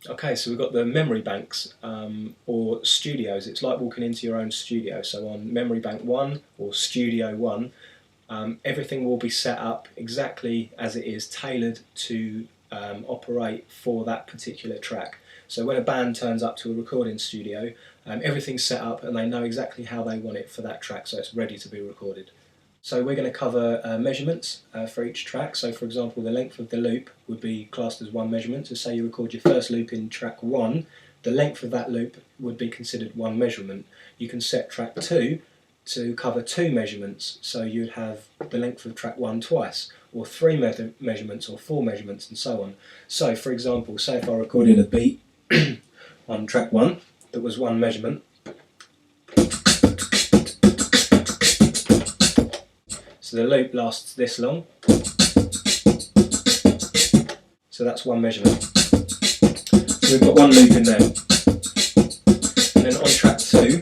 Okay, so we've got the memory banks or studios. It's like walking into your own studio. So on Memory Bank 1 or Studio 1, everything will be set up exactly as it is, tailored to operate for that particular track. So when a band turns up to a recording studio, everything's set up and they know exactly how they want it for that track, so it's ready to be recorded. So we're going to cover measurements for each track. So for example, the length of the loop would be classed as one measurement. So say you record your first loop in track 1, the length of that loop would be considered one measurement. You can set track 2 to cover 2 measurements, so you'd have the length of track 1 twice, or 3 measurements, or 4 measurements, and so on. So for example, say if I recorded a beat on track 1 that was one measurement, so the loop lasts this long, so that's one measurement. So we've got one loop in there. And then on track 2,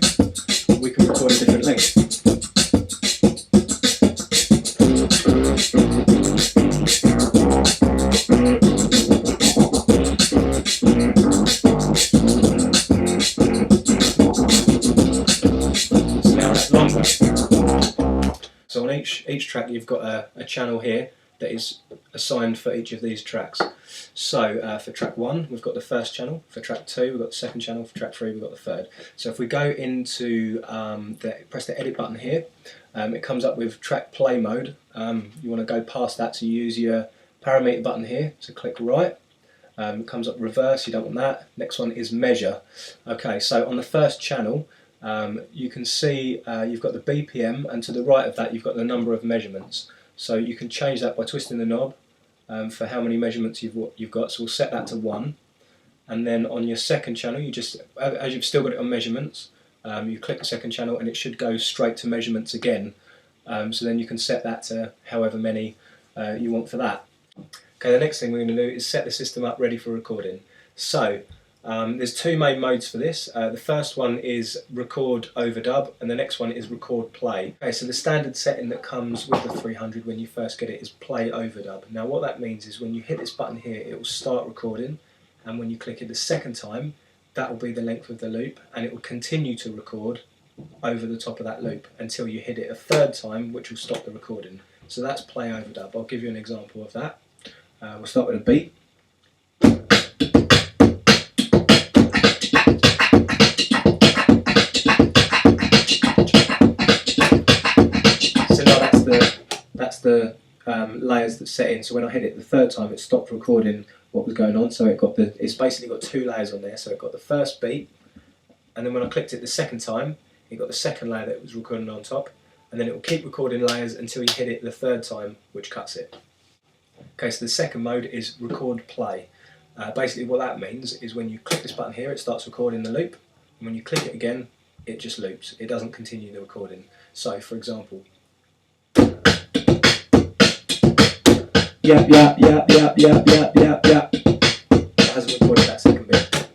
we can record a different length. So now that's longer. So on each track you've got a channel here that is assigned for each of these tracks. So for track 1 we've got the first channel, for track 2 we've got the second channel, for track 3 we've got the third. So if we go into, press the edit button here, it comes up with track play mode. You want to go past that, so you use your parameter button here to click right. It comes up reverse, you don't want that. Next one is measure. Okay, so on the first channel you can see you've got the BPM, and to the right of that you've got the number of measurements. So you can change that by twisting the knob for how many measurements you've got. So we'll set that to 1, and then on your second channel, you just, as you've still got it on measurements, you click the second channel and it should go straight to measurements again. So then you can set that to however many you want for that. Okay, the next thing we're going to do is set the system up ready for recording. So there's 2 main modes for this. The first one is record overdub, and the next one is record play. Okay, so the standard setting that comes with the 300 when you first get it is play overdub. Now what that means is when you hit this button here, it will start recording, and when you click it the second time, that will be the length of the loop, and it will continue to record over the top of that loop until you hit it a third time, which will stop the recording. So that's play overdub. I'll give you an example of that. We'll start with a beat. So now that's the layers that's set in. So when I hit it the third time, it stopped recording what was going on. So it's basically got 2 layers on there. So it got the first beat, and then when I clicked it the second time, it got the second layer that it was recording on top, and then it will keep recording layers until you hit it the third time, which cuts it. Okay, so the second mode is record play. Basically what that means is when you click this button here, it starts recording the loop, and when you click it again, it just loops. It doesn't continue the recording. So for example, yeah. It hasn't recorded that second beat.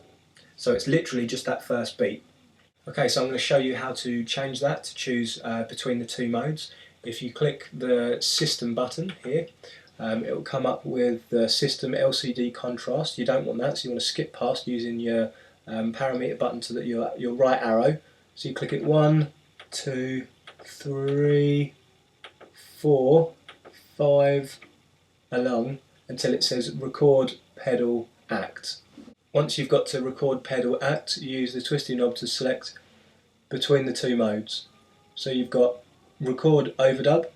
So it's literally just that first beat. Okay, so I'm going to show you how to change that to choose between the 2 modes. If you click the system button here, it will come up with the system LCD contrast. You don't want that, so you want to skip past using your parameter button to your right arrow. So you click it 1, 2, 3, 4, 5 along until it says record pedal act. Once you've got to record pedal act, you use the twisty knob to select between the 2 modes. So you've got record overdub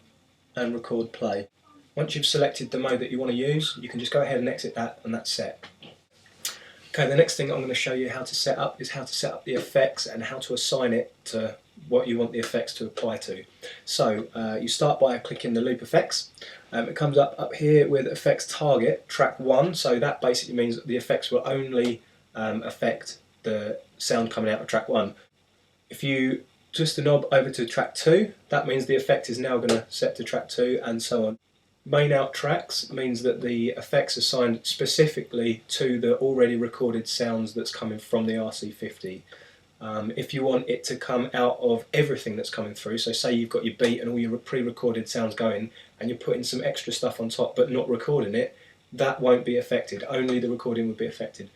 and record play. Once you've selected the mode that you want to use, you can just go ahead and exit that, and that's set. Okay, the next thing I'm going to show you how to set up is how to set up the effects and how to assign it to what you want the effects to apply to. So you start by clicking the loop effects. It comes up here with effects target track 1, so that basically means that the effects will only affect the sound coming out of track 1. If you twist the knob over to track 2, that means the effect is now going to set to track 2, and so on. Main out tracks means that the effects are assigned specifically to the already recorded sounds that's coming from the RC50. If you want it to come out of everything that's coming through, so say you've got your beat and all your pre-recorded sounds going, and you're putting some extra stuff on top but not recording it, that won't be affected. Only the recording would be affected.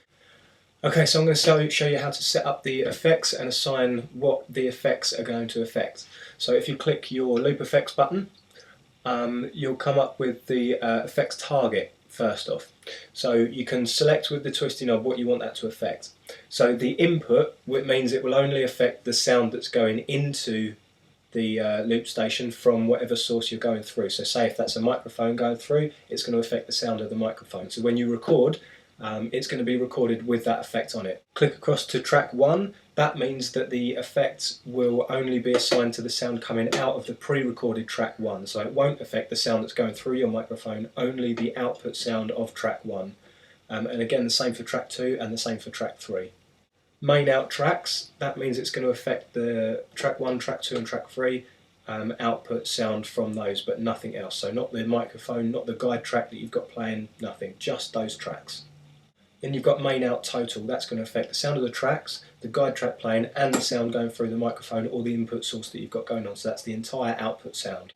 Okay, so I'm going to show you how to set up the effects and assign what the effects are going to affect. So if you click your loop effects button, you'll come up with the effects target first off. So you can select with the twisty knob what you want that to affect. So the input, which means it will only affect the sound that's going into the loop station from whatever source you're going through. So say if that's a microphone going through, it's going to affect the sound of the microphone. So when you record, it's going to be recorded with that effect on it. Click across to track 1. That means that the effects will only be assigned to the sound coming out of the pre-recorded track 1. So it won't affect the sound that's going through your microphone, only the output sound of track 1. And again, the same for track 2 and the same for track 3. Main out tracks, that means it's going to affect the track 1, track 2 and track 3 output sound from those, but nothing else. So not the microphone, not the guide track that you've got playing, nothing, just those tracks. Then you've got main out total, that's going to affect the sound of the tracks, the guide track playing and the sound going through the microphone or the input source that you've got going on, so that's the entire output sound.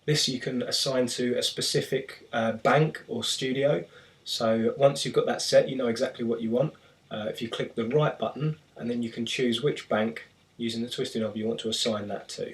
This you can assign to a specific bank or studio, so once you've got that set you know exactly what you want. If you click the right button and then you can choose which bank using the twisty knob you want to assign that to.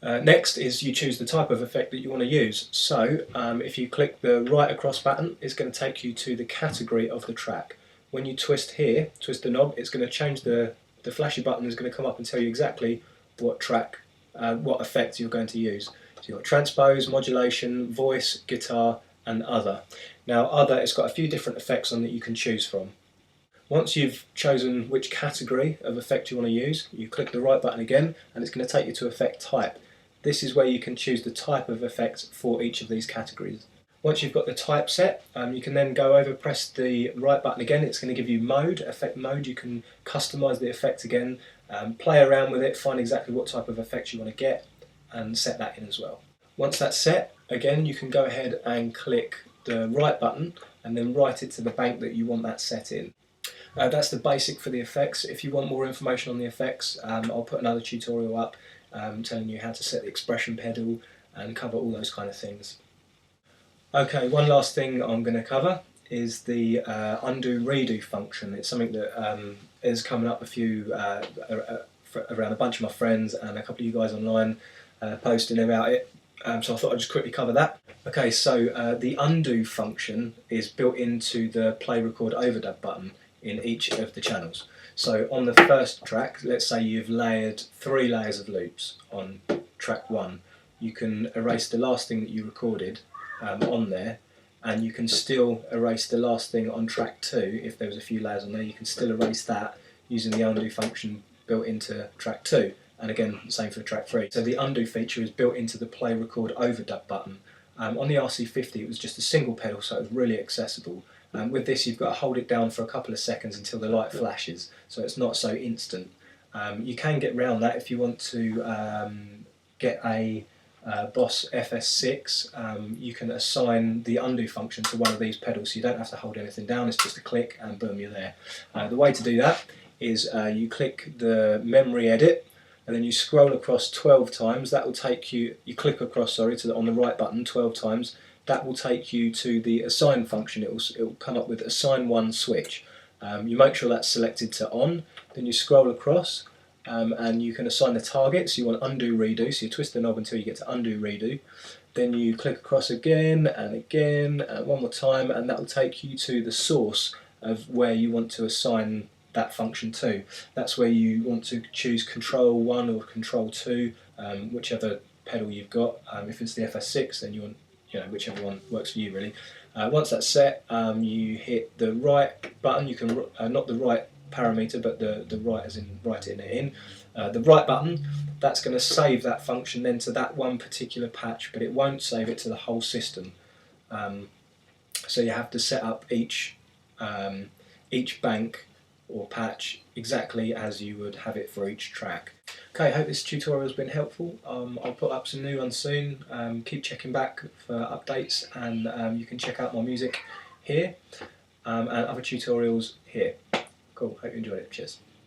Next is you choose the type of effect that you want to use. So if you click the right across button, it's going to take you to the category of the track. When you twist here, twist the knob, it's going to change the flashy button is going to come up and tell you exactly what track, what effect you're going to use. So you've got transpose, modulation, voice, guitar and other. Now other, it's got a few different effects on that you can choose from. Once you've chosen which category of effect you want to use, you click the right button again and it's going to take you to effect type. This is where you can choose the type of effect for each of these categories. Once you've got the type set, you can then go over, press the right button again, it's going to give you mode, effect mode. You can customise the effect again, play around with it, find exactly what type of effect you want to get and set that in as well. Once that's set, again you can go ahead and click the right button and then write it to the bank that you want that set in. That's the basic for the effects. If you want more information on the effects, I'll put another tutorial up telling you how to set the expression pedal and cover all those kind of things. Okay, one last thing I'm going to cover is the undo redo function. It's something that is coming up around a bunch of my friends and a couple of you guys online posting about it. So I thought I'd just quickly cover that. Okay, so the undo function is built into the play record overdub button in each of the channels. So on the first track, let's say you've layered 3 layers of loops on track 1, you can erase the last thing that you recorded on there, and you can still erase the last thing on track 2. If there was a few layers on there, you can still erase that using the undo function built into track 2, and again same for track 3. So the undo feature is built into the play record overdub button. On the RC50 it was just a single pedal, so it was really accessible. With this you've got to hold it down for a couple of seconds until the light flashes, so it's not so instant. You can get around that if you want to get a Boss FS6. You can assign the undo function to one of these pedals, so you don't have to hold anything down, it's just a click and boom, you're there. The way to do that is you click the memory edit and then you scroll across 12 times. That will take you, click across, sorry, on the right button 12 times. That will take you to the assign function. It will come up with assign one switch. You make sure that's selected to on, then you scroll across and you can assign the target. So you want undo redo, so you twist the knob until you get to undo redo. Then you click across again and again and one more time, and that will take you to the source of where you want to assign that function to. That's where you want to choose control 1 or control 2, whichever pedal you've got. If it's the FS6, then you want, whichever one works for you really. Once that's set, you hit the right button. You can not the right parameter, but the right as in writing it in. The right button, that's going to save that function then to that one particular patch, but it won't save it to the whole system. So you have to set up each bank or patch exactly as you would have it for each track. Okay, I hope this tutorial has been helpful. I'll put up some new ones soon. Keep checking back for updates, and you can check out my music here and other tutorials here. Cool, hope you enjoyed it. Cheers.